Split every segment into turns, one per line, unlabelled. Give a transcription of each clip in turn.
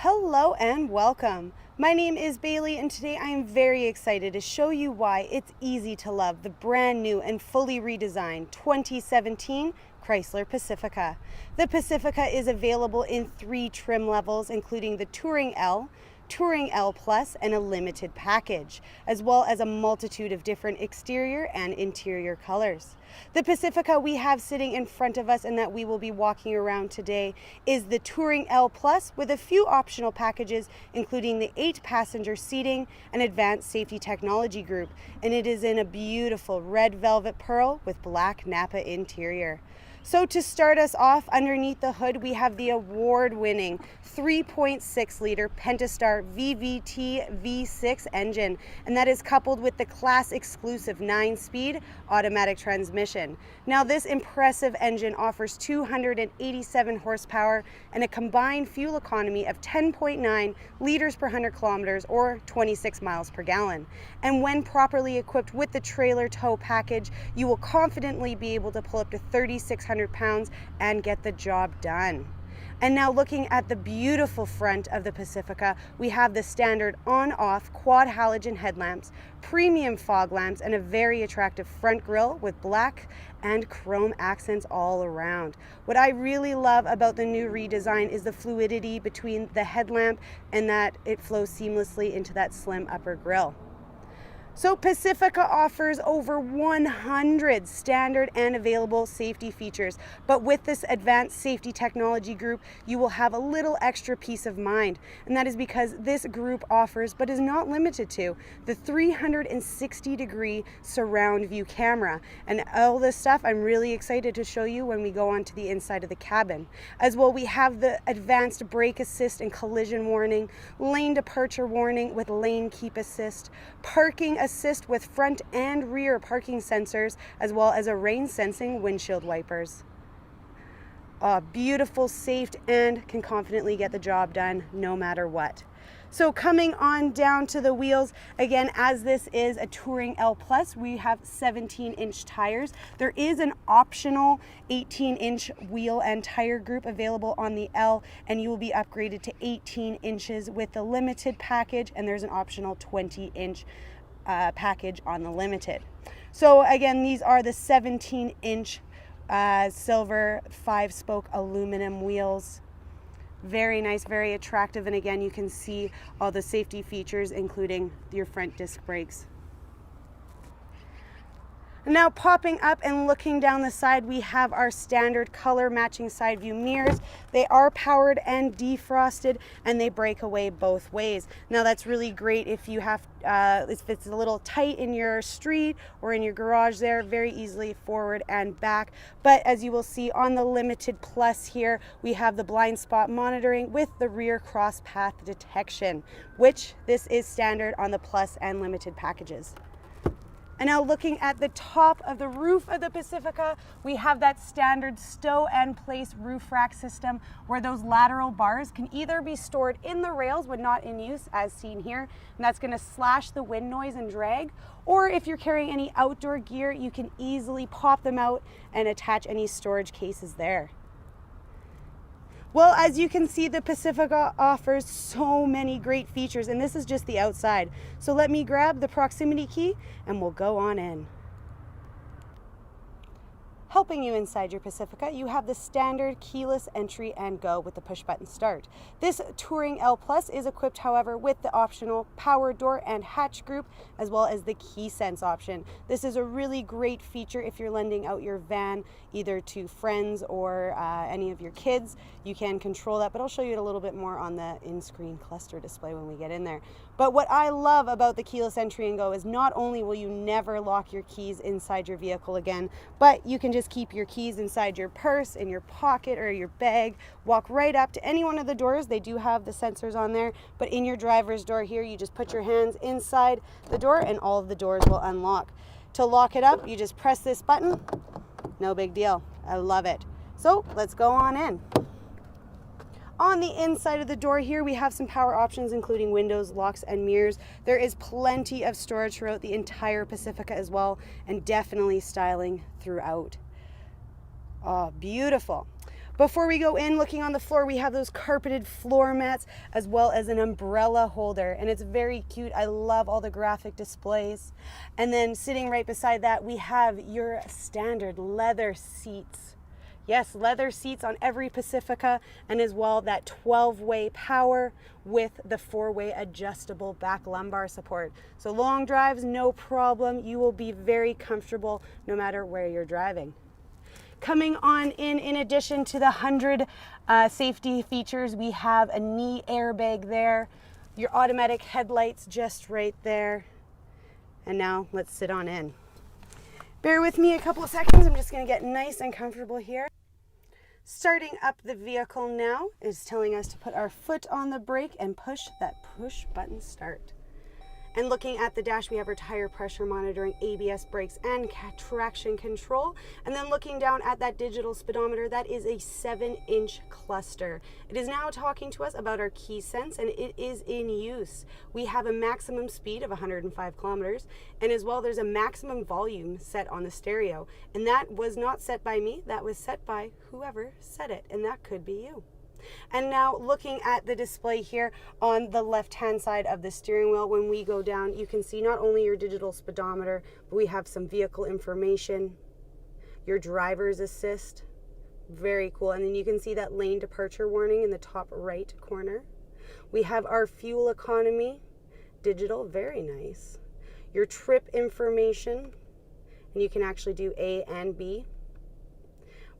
Hello and welcome. My name is Bailey and today I am very excited to show you why it's easy to love the brand new and fully redesigned 2017 Chrysler Pacifica. The Pacifica is available in 3 trim levels, including the Touring L, Touring L Plus, and a limited package, as well as a multitude of different exterior and interior colors. The Pacifica we have sitting in front of us and that we will be walking around today is the Touring L Plus with a few optional packages, including the 8-passenger seating and advanced safety technology group, and it is in a beautiful red velvet pearl with black Nappa interior. So to start us off, underneath the hood, we have the award-winning 3.6-liter Pentastar VVT V6 engine, and that is coupled with the class-exclusive 9-speed automatic transmission. Now, this impressive engine offers 287 horsepower and a combined fuel economy of 10.9 liters per 100 kilometers, or 26 miles per gallon. And when properly equipped with the trailer tow package, you will confidently be able to pull up to 3,600 pounds and get the job done. And now looking at the beautiful front of the Pacifica, we have the standard on-off quad halogen headlamps, premium fog lamps, and a very attractive front grille with black and chrome accents all around. What I really love about the new redesign is the fluidity between the headlamp and that it flows seamlessly into that slim upper grille. So Pacifica offers over 100 standard and available safety features, but with this advanced safety technology group, you will have a little extra peace of mind, and that is because this group offers, but is not limited to, the 360-degree surround view camera. And all this stuff I'm really excited to show you when we go onto the inside of the cabin. As well, we have the advanced brake assist and collision warning, lane departure warning with lane keep assist, parking assist with front and rear parking sensors, as well as a rain sensing windshield wipers. Beautiful, safe, and can confidently get the job done no matter what. So coming on down to the wheels, again, as this is a Touring L Plus, we have 17-inch tires. There is an optional 18-inch wheel and tire group available on the L, and you will be upgraded to 18 inches with the limited package, and there's an optional 20-inch package on the limited. So again, these are the 17-inch silver 5-spoke aluminum wheels. Very nice, very attractive, and again, you can see all the safety features, including your front disc brakes. Now popping up and looking down the side, we have our standard color matching side view mirrors. They are powered and defrosted, and they break away both ways. Now that's really great if you have, if it's a little tight in your street or in your garage there, very easily forward and back. But as you will see on the Limited Plus here, we have the blind spot monitoring with the rear cross path detection, which this is standard on the Plus and Limited packages. And now looking at the top of the roof of the Pacifica, we have that standard stow and place roof rack system where those lateral bars can either be stored in the rails when not in use, as seen here, and that's going to slash the wind noise and drag, or if you're carrying any outdoor gear, you can easily pop them out and attach any storage cases there. Well, as you can see, the Pacifica offers so many great features, and this is just the outside. So let me grab the proximity key and we'll go on in. Helping you inside your Pacifica, you have the standard keyless entry and go with the push button start. This Touring L Plus is equipped, however, with the optional power door and hatch group, as well as the key sense option. This is a really great feature if you're lending out your van either to friends or any of your kids. You can control that, but I'll show you it a little bit more on the in-screen cluster display when we get in there. But what I love about the keyless entry and go is not only will you never lock your keys inside your vehicle again, but you can just keep your keys inside your purse, in your pocket, or your bag. Walk right up to any one of the doors. They do have the sensors on there, but in your driver's door here, you just put your hands inside the door and all of the doors will unlock. To lock it up, you just press this button. No big deal. I love it. So let's go on in. On the inside of the door here, we have some power options, including windows, locks, and mirrors. There is plenty of storage throughout the entire Pacifica as well, and definitely styling throughout. Oh, beautiful. Before we go in, looking on the floor, we have those carpeted floor mats as well as an umbrella holder, and it's very cute. I love all the graphic displays. And then sitting right beside that, we have your standard leather seats. Yes, leather seats on every Pacifica, and as well that 12-way power with the 4-way adjustable back lumbar support. So long drives, no problem. You will be very comfortable no matter where you're driving. Coming on in addition to the 100 safety features, we have a knee airbag there, your automatic headlights just right there. And now let's sit on in. Bear with me a couple of seconds. I'm just going to get nice and comfortable here. Starting up the vehicle now is telling us to put our foot on the brake and push that push button start. And looking at the dash, we have our tire pressure monitoring, ABS brakes, and traction control. And then looking down at that digital speedometer, that is a 7-inch cluster. It is now talking to us about our key sense, and it is in use. We have a maximum speed of 105 kilometers, and as well, there's a maximum volume set on the stereo. And that was not set by me, that was set by whoever set it, and that could be you. And now looking at the display here on the left hand side of the steering wheel, when we go down, you can see not only your digital speedometer, but we have some vehicle information, your driver's assist, very cool. And then you can see that lane departure warning in the top right corner. We have our fuel economy, digital, very nice. Your trip information, and you can actually do A and B.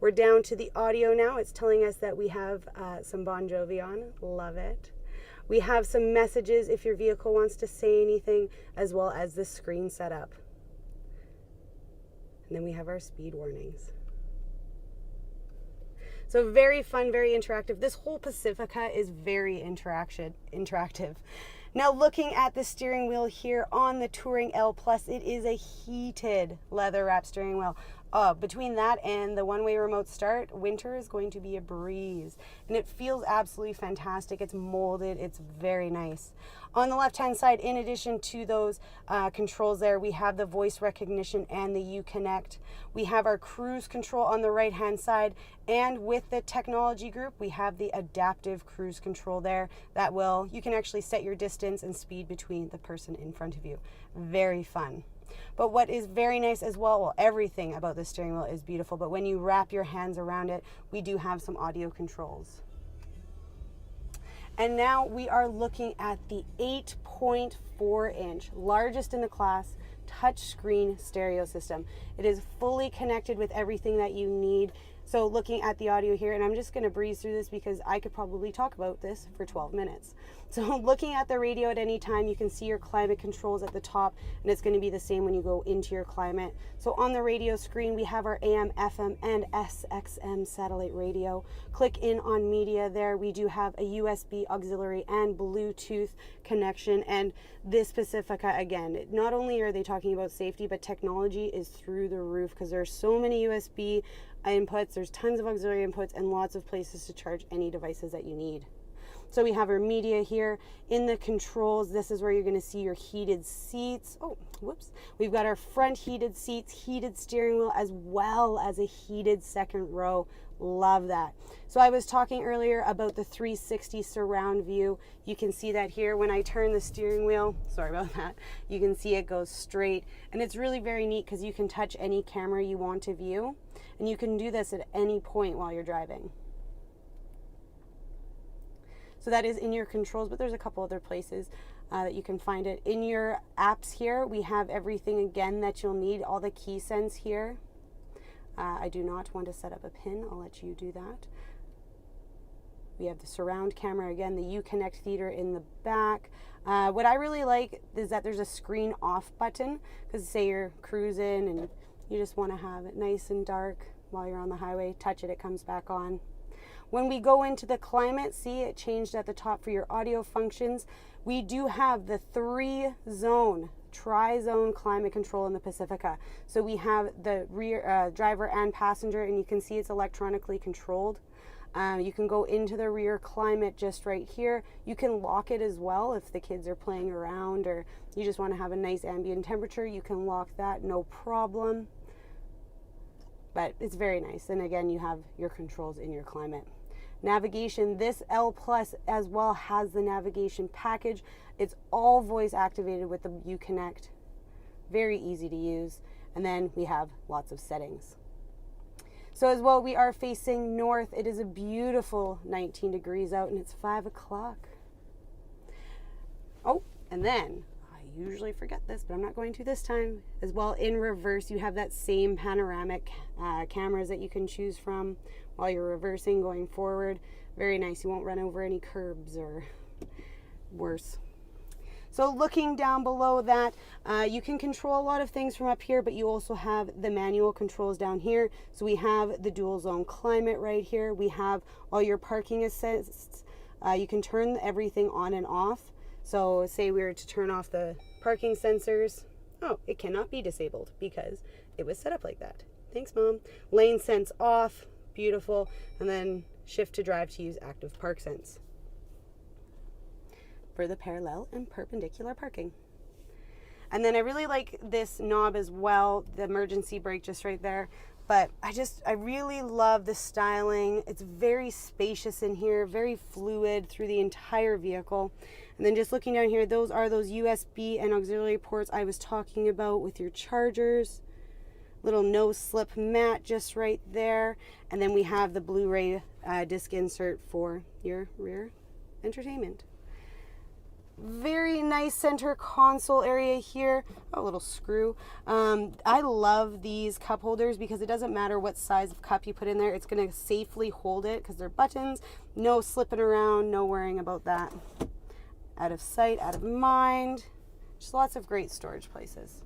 We're down to the audio now. It's telling us that we have some Bon Jovi on. Love it. We have some messages if your vehicle wants to say anything, as well as the screen setup. And then we have our speed warnings. So very fun, very interactive. This whole Pacifica is very interactive. Now looking at the steering wheel here on the Touring L Plus, it is a heated leather wrap steering wheel. Between that and the one-way remote start, winter is going to be a breeze. And it feels absolutely fantastic. It's molded. It's very nice. On the left-hand side, in addition to those controls there, we have the voice recognition and the Uconnect. We have our cruise control on the right-hand side. And with the technology group, we have the adaptive cruise control there. You can actually set your distance and speed between the person in front of you. Very fun. But what is very nice as well, everything about the steering wheel is beautiful, but when you wrap your hands around it, we do have some audio controls. And now we are looking at the 8.4-inch, largest in the class, touchscreen stereo system. It is fully connected with everything that you need. So looking at the audio here, and I'm just going to breeze through this because I could probably talk about this for 12 minutes. So looking at the radio at any time, you can see your climate controls at the top, and it's going to be the same when you go into your climate. So on the radio screen, we have our AM, FM, and SXM satellite radio. Click in on media there. We do have a USB auxiliary and Bluetooth connection, and this Pacifica, again, not only are they talking about safety, but technology is through the roof because there are so many USB inputs, there's tons of auxiliary inputs, and lots of places to charge any devices that you need. So we have our media here. In the controls, this is where you're going to see your heated seats. Oh, whoops. We've got our front heated seats, heated steering wheel, as well as a heated second row. Love that. So I was talking earlier about the 360 surround view. You can see that here when I turn the steering wheel. Sorry about that. You can see it goes straight. And it's really very neat because you can touch any camera you want to view. And you can do this at any point while you're driving. So that is in your controls, but there's a couple other places that you can find it. In your apps here, we have everything again that you'll need, all the key sense here. I do not want to set up a pin. I'll let you do that. We have the surround camera again, the Uconnect theater in the back. What I really like is that there's a screen off button, because say you're cruising and you just want to have it nice and dark while you're on the highway, touch it, it comes back on. When we go into the climate, see it changed at the top for your audio functions. We do have the 3-zone, tri-zone climate control in the Pacifica. So we have the rear driver and passenger, and you can see it's electronically controlled. You can go into the rear climate just right here. You can lock it as well if the kids are playing around or you just want to have a nice ambient temperature. You can lock that, no problem. but it's very nice. And again, you have your controls in your climate. Navigation, this L Plus as well has the navigation package. It's all voice activated with the Uconnect. Very easy to use. And then we have lots of settings. So as well, we are facing north. It is a beautiful 19 degrees out and it's 5 o'clock. Oh, and then I usually forget this, but I'm not going to this time. As well, in reverse, you have that same panoramic cameras that you can choose from while you're reversing, going forward. Very nice. You won't run over any curbs or worse. So looking down below that, you can control a lot of things from up here, but you also have the manual controls down here. So we have the dual zone climate right here. We have all your parking assists. You can turn everything on and off. So say we were to turn off the parking sensors. Oh, it cannot be disabled because it was set up like that. Thanks, Mom. Lane sense off. Beautiful. And then shift to drive to use active park sense for the parallel and perpendicular parking. And then I really like this knob as well, the emergency brake just right there. But I really love the styling. It's very spacious in here, very fluid through the entire vehicle. And then just looking down here, those are those USB and auxiliary ports I was talking about with your chargers. Little no slip mat just right there. And then we have the Blu-ray disc insert for your rear entertainment. Very nice center console area here. Oh, a little screw. I love these cup holders because it doesn't matter what size of cup you put in there. It's going to safely hold it because they're buttons. No slipping around, no worrying about that. Out of sight, out of mind. Just lots of great storage places.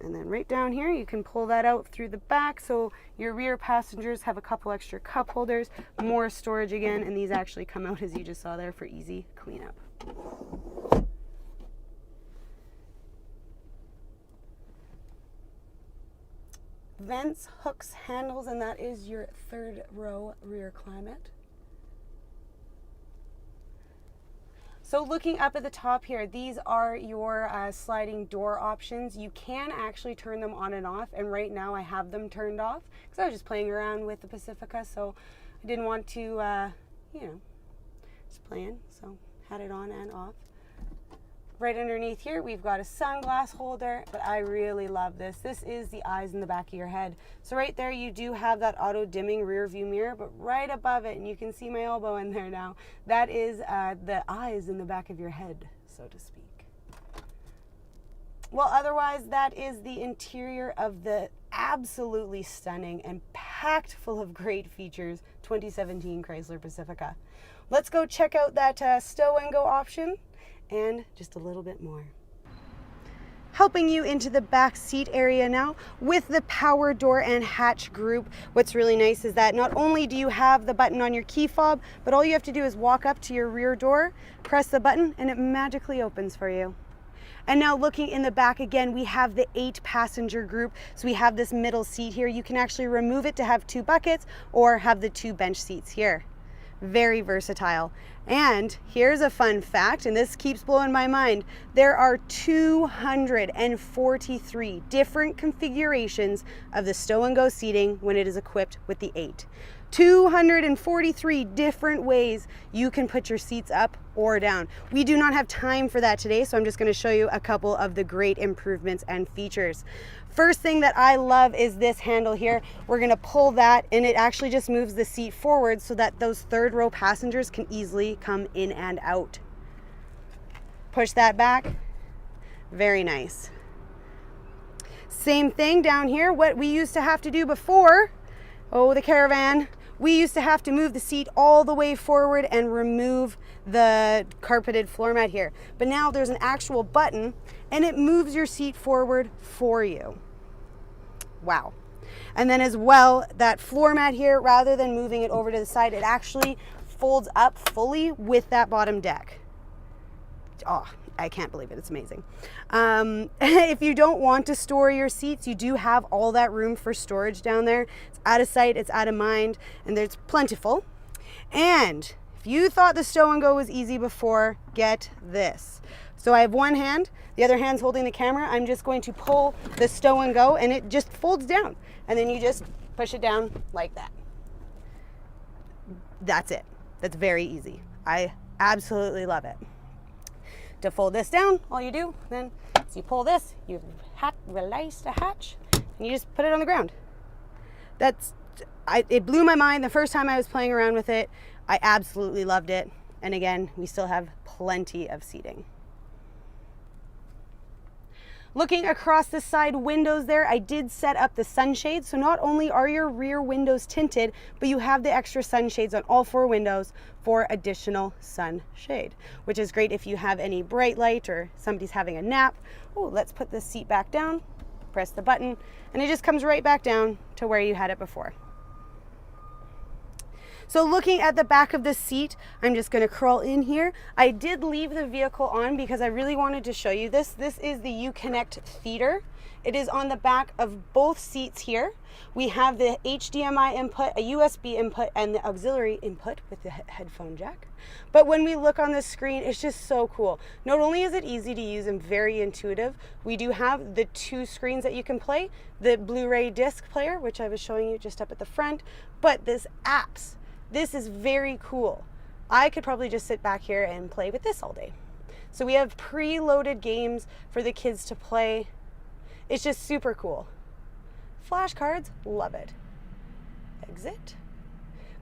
And then right down here, you can pull that out through the back. So your rear passengers have a couple extra cup holders, more storage again, and these actually come out as you just saw there for easy cleanup. Vents, hooks, handles, and that is your third row rear climate. So looking up at the top here, these are your sliding door options. You can actually turn them on and off, and right now I have them turned off because I was just playing around with the Pacifica, so I didn't want to, you know, just playing, so had it on and off. Right underneath here, we've got a sunglass holder, but I really love this. This is the eyes in the back of your head. So right there, you do have that auto dimming rear view mirror, but right above it, and you can see my elbow in there now, that is the eyes in the back of your head, so to speak. Well, otherwise, that is the interior of the absolutely stunning and packed full of great features 2017 Chrysler Pacifica. Let's go check out that stow and go option and just a little bit more. Helping you into the back seat area now with the power door and hatch group. What's really nice is that not only do you have the button on your key fob, but all you have to do is walk up to your rear door, press the button, and it magically opens for you. And now looking in the back again, we have the 8-passenger group. So we have this middle seat here. You can actually remove it to have 2 buckets or have the 2 bench seats here. Very versatile. And here's a fun fact, and this keeps blowing my mind. There are 243 different configurations of the stow and go seating when it is equipped with the 8. 243 different ways you can put your seats up or down. We do not have time for that today, so I'm just going to show you a couple of the great improvements and features. First thing that I love is this handle here. We're going to pull that, and it actually just moves the seat forward so that those third row passengers can easily come in and out. Push that back. Very nice. Same thing down here. What we used to have to do before, the Caravan, we used to have to move the seat all the way forward and remove the carpeted floor mat here. But now there's an actual button and it moves your seat forward for you. Wow. And then as well, that floor mat here, rather than moving it over to the side, it actually folds up fully with that bottom deck. Oh, I can't believe it. It's amazing. If you don't want to store your seats, you do have all that room for storage down there. It's out of sight, it's out of mind, and there's plentiful. And if you thought the stow and go was easy before, get this. So I have one hand, the other hand's holding the camera. I'm just going to pull the stow and go, and it just folds down. And then you just push it down like that. That's it. That's very easy. I absolutely love it. To fold this down, all you do then is you pull this, you release the hatch, and you just put it on the ground. It blew my mind the first time I was playing around with it. I absolutely loved it. And again, we still have plenty of seating. Looking across the side windows there, I did set up the sunshades. So not only are your rear windows tinted, but you have the extra sunshades on all 4 windows for additional sunshade, which is great if you have any bright light or somebody's having a nap. Oh, let's put this seat back down, press the button, and it just comes right back down to where you had it before. So looking at the back of the seat, I'm just going to crawl in here. I did leave the vehicle on because I really wanted to show you this. This is the Uconnect feeder. It is on the back of both seats here. We have the HDMI input, a USB input, and the auxiliary input with the headphone jack. But when we look on the screen, it's just so cool. Not only is it easy to use and very intuitive, we do have the 2 screens that you can play, the Blu-ray disc player, which I was showing you just up at the front, but this apps. This is very cool. I could probably just sit back here and play with this all day. So we have preloaded games for the kids to play. It's just super cool. Flashcards, love it. Exit,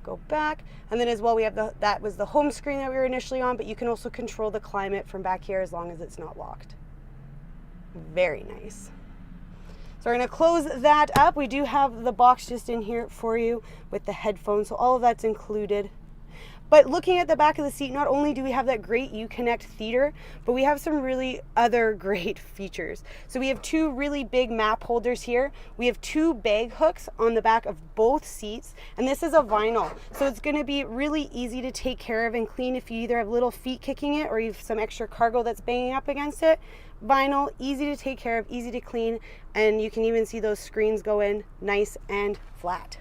go back, and then as well we have that was the home screen that we were initially on, but you can also control the climate from back here as long as it's not locked. Very nice. So we're going to close that up. We do have the box just in here for you with the headphones, so all of that's included. But looking at the back of the seat, not only do we have that great Uconnect feeder, but we have some really other great features. So we have 2 really big map holders here. We have 2 bag hooks on the back of both seats, and this is a vinyl. So it's going to be really easy to take care of and clean if you either have little feet kicking it or you have some extra cargo that's banging up against it. Vinyl, easy to take care of, easy to clean, and you can even see those screens go in nice and flat.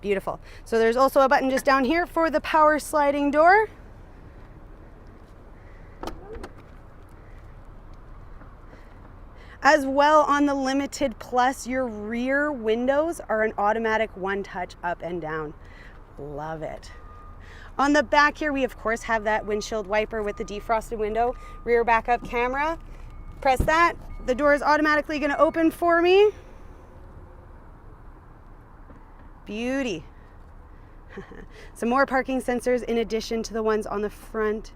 Beautiful. So there's also a button just down here for the power sliding door. As well, on the Limited Plus, your rear windows are an automatic one-touch up and down. Love it. On the back here, we of course have that windshield wiper with the defrosted window, rear backup camera. Press that, the door is automatically going to open for me. Beauty. Some more parking sensors in addition to the ones on the front.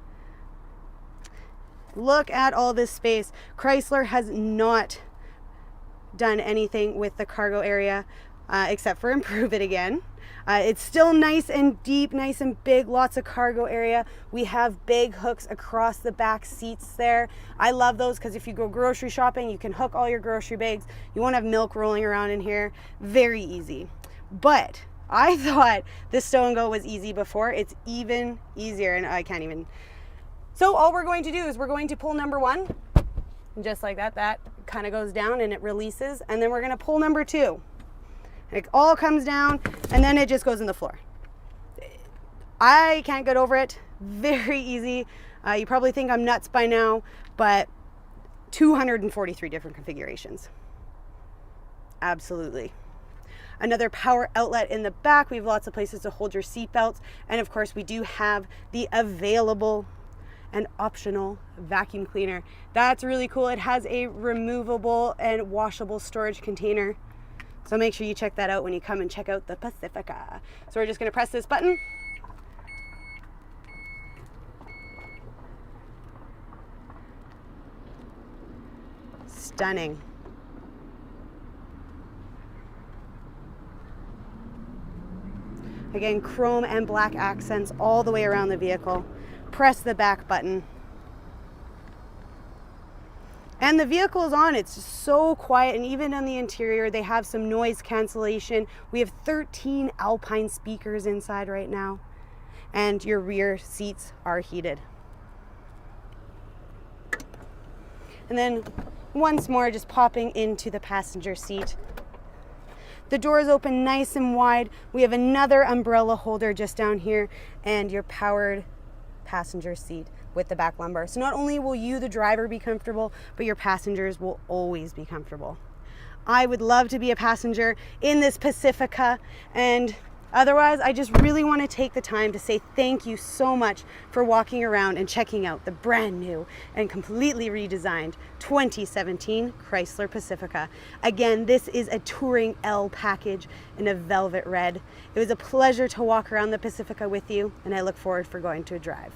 Look at all this space. Chrysler has not done anything with the cargo area except for improve it again. It's still nice and deep, nice and big, lots of cargo area. We have big hooks across the back seats there. I love those because if you go grocery shopping, you can hook all your grocery bags. You won't have milk rolling around in here. Very easy. But I thought the Stow and Go was easy before. It's even easier, and I can't even. So all we're going to do is we're going to pull number 1, just like that. That kind of goes down and it releases, and then we're going to pull number 2. It all comes down, and then it just goes in the floor. I can't get over it. Very easy. You probably think I'm nuts by now, but 243 different configurations. Absolutely. Another power outlet in the back. We have lots of places to hold your seat belts. And of course, we do have the available and optional vacuum cleaner. That's really cool. It has a removable and washable storage container. So make sure you check that out when you come and check out the Pacifica. So we're just going to press this button. Stunning. Again, chrome and black accents all the way around the vehicle. Press the back button. And the vehicle is on. It's just so quiet, and even on the interior, they have some noise cancellation. We have 13 Alpine speakers inside right now, and your rear seats are heated. And then once more, just popping into the passenger seat. The doors open nice and wide. We have another umbrella holder just down here, and your powered passenger seat with the back lumbar. So not only will you, the driver, be comfortable, but your passengers will always be comfortable. I would love to be a passenger in this Pacifica, and otherwise, I just really want to take the time to say thank you so much for walking around and checking out the brand new and completely redesigned 2017 Chrysler Pacifica. Again, this is a Touring L package in a velvet red. It was a pleasure to walk around the Pacifica with you, and I look forward for going to a drive.